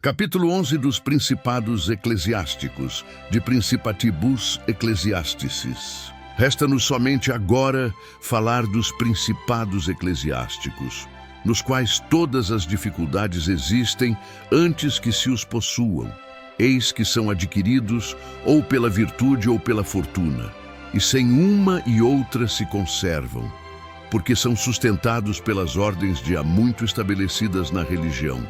Capítulo 11 dos Principados Eclesiásticos, de Principatibus Ecclesiasticis. Resta-nos somente agora falar dos principados eclesiásticos, nos quais todas as dificuldades existem antes que se os possuam. Eis que são adquiridos ou pela virtude ou pela fortuna, e sem uma e outra se conservam, porque são sustentados pelas ordens de há muito estabelecidas na religião.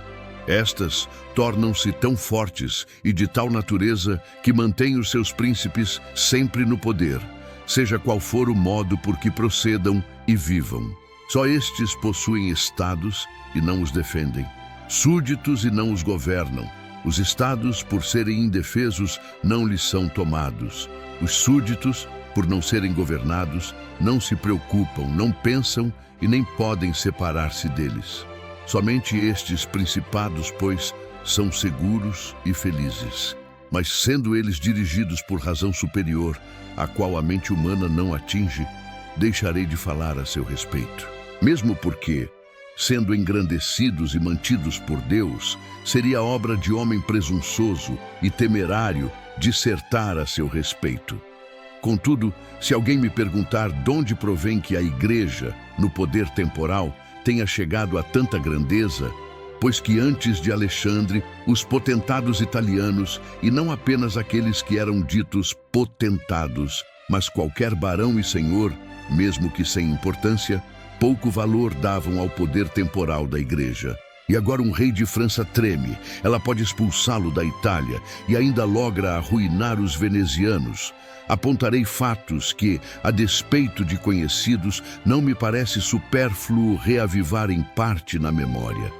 Estas tornam-se tão fortes e de tal natureza que mantêm os seus príncipes sempre no poder, seja qual for o modo por que procedam e vivam. Só estes possuem estados e não os defendem, súditos e não os governam. Os estados, por serem indefesos, não lhes são tomados. Os súditos, por não serem governados, não se preocupam, não pensam e nem podem separar-se deles. Somente estes principados, pois, são seguros e felizes. Mas sendo eles dirigidos por razão superior, a qual a mente humana não atinge, deixarei de falar a seu respeito. Mesmo porque, sendo engrandecidos e mantidos por Deus, seria obra de homem presunçoso e temerário dissertar a seu respeito. Contudo, se alguém me perguntar de onde provém que a Igreja, no poder temporal, tenha chegado a tanta grandeza, pois que antes de Alexandre, os potentados italianos, e não apenas aqueles que eram ditos potentados, mas qualquer barão e senhor, mesmo que sem importância, pouco valor davam ao poder temporal da Igreja. E agora um rei de França treme, ela pode expulsá-lo da Itália e ainda logra arruinar os venezianos. Apontarei fatos que, a despeito de conhecidos, não me parece supérfluo reavivar em parte na memória.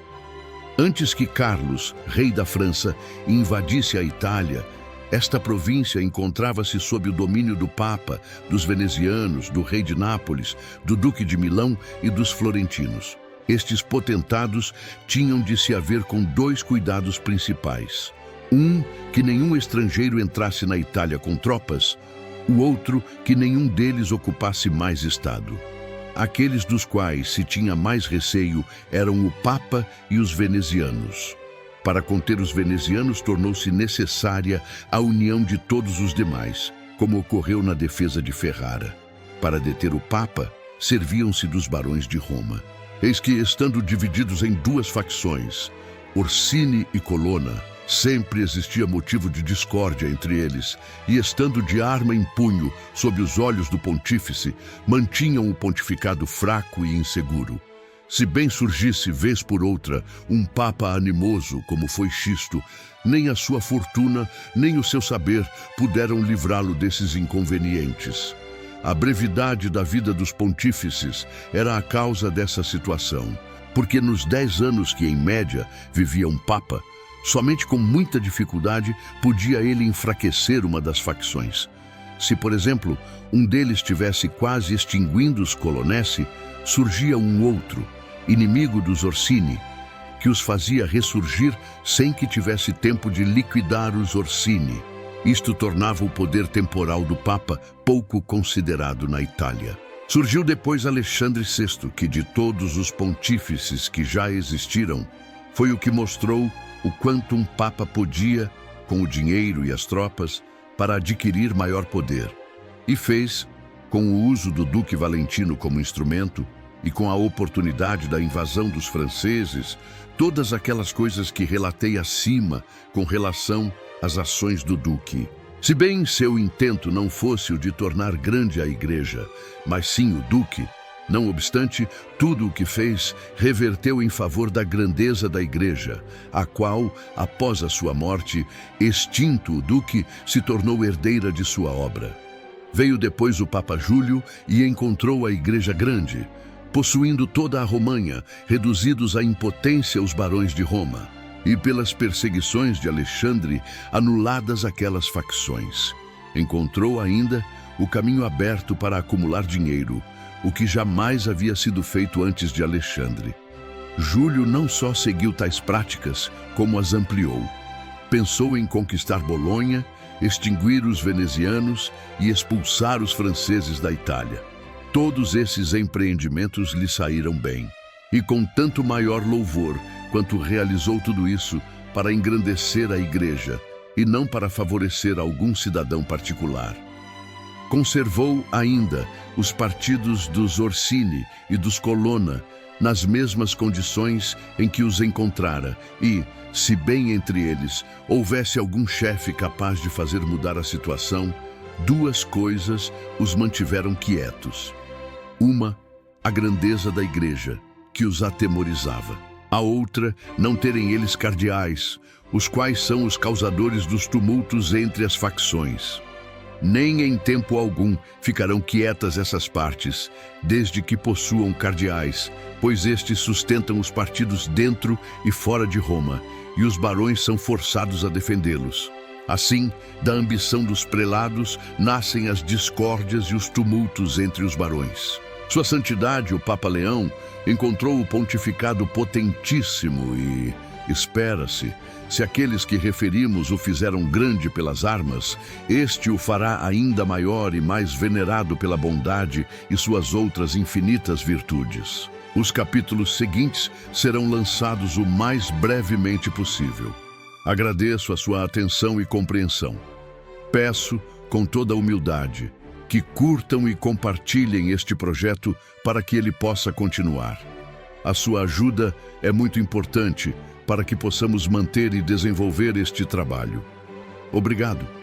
Antes que Carlos, rei da França, invadisse a Itália, esta província encontrava-se sob o domínio do Papa, dos venezianos, do rei de Nápoles, do duque de Milão e dos florentinos. Estes potentados tinham de se haver com dois cuidados principais. Um, que nenhum estrangeiro entrasse na Itália com tropas, o outro, que nenhum deles ocupasse mais estado. Aqueles dos quais se tinha mais receio eram o Papa e os venezianos. Para conter os venezianos tornou-se necessária a união de todos os demais, como ocorreu na defesa de Ferrara. Para deter o Papa, serviam-se dos barões de Roma. Eis que, estando divididos em duas facções, Orsini e Colonna, sempre existia motivo de discórdia entre eles, e estando de arma em punho, sob os olhos do pontífice, mantinham o pontificado fraco e inseguro. Se bem surgisse, vez por outra, um papa animoso, como foi Xisto, nem a sua fortuna, nem o seu saber puderam livrá-lo desses inconvenientes. A brevidade da vida dos pontífices era a causa dessa situação, porque nos 10 anos que, em média, vivia um papa, somente com muita dificuldade podia ele enfraquecer uma das facções. Se, por exemplo, um deles tivesse quase extinguindo os Colonnesi, surgia um outro, inimigo dos Orsini, que os fazia ressurgir sem que tivesse tempo de liquidar os Orsini. Isto tornava o poder temporal do Papa pouco considerado na Itália. Surgiu depois Alexandre VI, que de todos os pontífices que já existiram, foi o que mostrou o quanto um Papa podia, com o dinheiro e as tropas, para adquirir maior poder. E fez, com o uso do Duque Valentino como instrumento, e com a oportunidade da invasão dos franceses, todas aquelas coisas que relatei acima com relação às ações do Duque. Se bem seu intento não fosse o de tornar grande a Igreja, mas sim o Duque, não obstante, tudo o que fez reverteu em favor da grandeza da Igreja, a qual, após a sua morte, extinto o Duque, se tornou herdeira de sua obra. Veio depois o Papa Júlio e encontrou a Igreja grande, possuindo toda a Romanha, reduzidos à impotência os barões de Roma, e pelas perseguições de Alexandre, anuladas aquelas facções. Encontrou ainda o caminho aberto para acumular dinheiro, o que jamais havia sido feito antes de Alexandre. Júlio não só seguiu tais práticas, como as ampliou. Pensou em conquistar Bolonha, extinguir os venezianos e expulsar os franceses da Itália. Todos esses empreendimentos lhe saíram bem, e com tanto maior louvor quanto realizou tudo isso, para engrandecer a igreja e não para favorecer algum cidadão particular. Conservou ainda os partidos dos Orsini e dos Colonna nas mesmas condições em que os encontrara e, se bem entre eles houvesse algum chefe capaz de fazer mudar a situação, duas coisas os mantiveram quietos. Uma, a grandeza da igreja, que os atemorizava. A outra, não terem eles cardeais, os quais são os causadores dos tumultos entre as facções. Nem em tempo algum ficarão quietas essas partes, desde que possuam cardeais, pois estes sustentam os partidos dentro e fora de Roma, e os barões são forçados a defendê-los. Assim, da ambição dos prelados, nascem as discórdias e os tumultos entre os barões. Sua Santidade, o Papa Leão, encontrou o pontificado potentíssimo e, espera-se, se aqueles que referimos o fizeram grande pelas armas, este o fará ainda maior e mais venerado pela bondade e suas outras infinitas virtudes. Os capítulos seguintes serão lançados o mais brevemente possível. Agradeço a sua atenção e compreensão. Peço, com toda a humildade, que curtam e compartilhem este projeto para que ele possa continuar. A sua ajuda é muito importante para que possamos manter e desenvolver este trabalho. Obrigado.